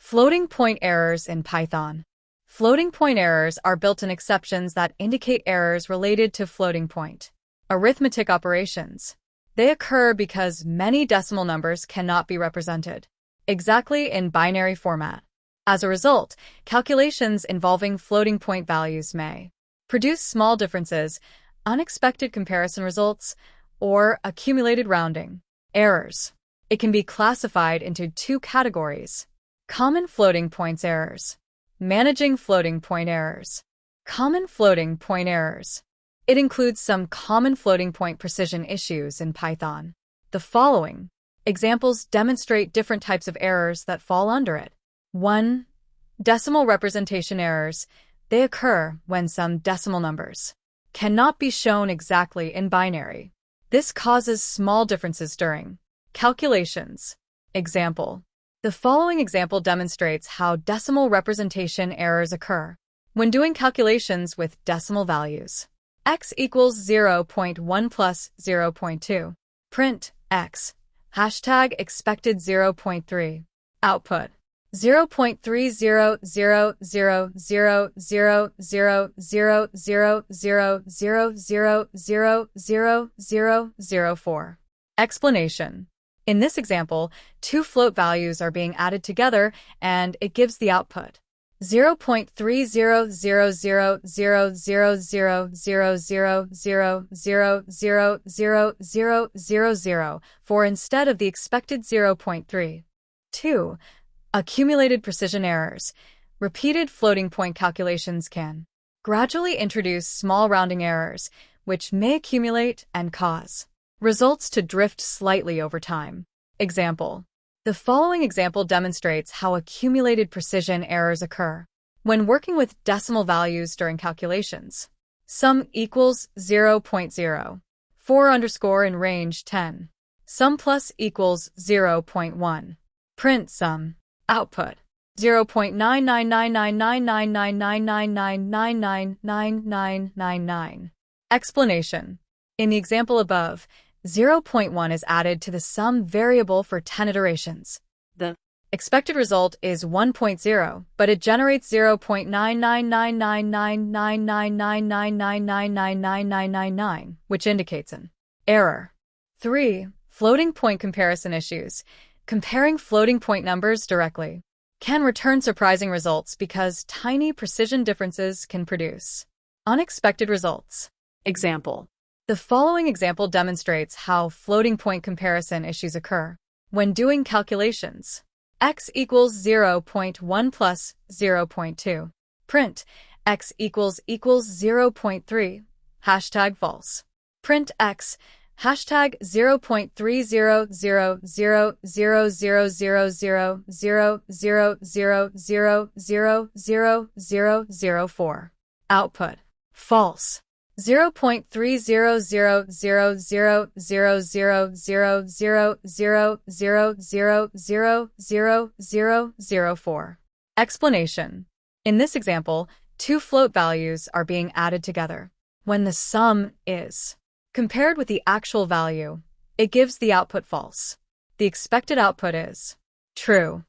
Floating point errors in Python. Floating point errors are built-in exceptions that indicate errors related to floating point arithmetic operations. They occur because many decimal numbers cannot be represented exactly in binary format. As a result, calculations involving floating point values may produce small differences, unexpected comparison results, or accumulated rounding errors. It can be classified into two categories: common floating points errors. Managing floating point errors. Common floating point errors. It includes some common floating point precision issues in Python. The following examples demonstrate different types of errors that fall under it. 1. Decimal representation errors. They occur when some decimal numbers cannot be shown exactly in binary. This causes small differences during calculations. Example. The following example demonstrates how decimal representation errors occur when doing calculations with decimal values. X equals 0.1 plus 0.2. Print x. Hashtag expected 0.3. Output 0.3000000000000004. Explanation. In this example, two float values are being added together, and it gives the output 0.3000000000000004 instead of the expected 0.3. 2. Accumulated precision errors. Repeated floating point calculations can gradually introduce small rounding errors, which may accumulate and cause results to drift slightly over time. Example. The following example demonstrates how accumulated precision errors occur when working with decimal values during calculations. Sum equals 0.0. 4 underscore in range 10. Sum plus equals 0.1. Print sum. Output 0.999999999999999. Explanation. In the example above, 0.1 is added to the sum variable for 10 iterations. The expected result is 1.0, but it generates 0.999999999999999, which indicates an error. 3. Floating point comparison issues. Comparing floating point numbers directly can return surprising results because tiny precision differences can produce unexpected results. Example. The following example demonstrates how floating point comparison issues occur when doing calculations. X equals 0.1 plus 0.2. Print x equals 0.3. Hashtag false. Print x. Hashtag 0.30000000000004. Output false. 0.30000000000004. Explanation. In this example, two float values are being added together. When the sum is compared with the actual value, it gives the output false. The expected output is true.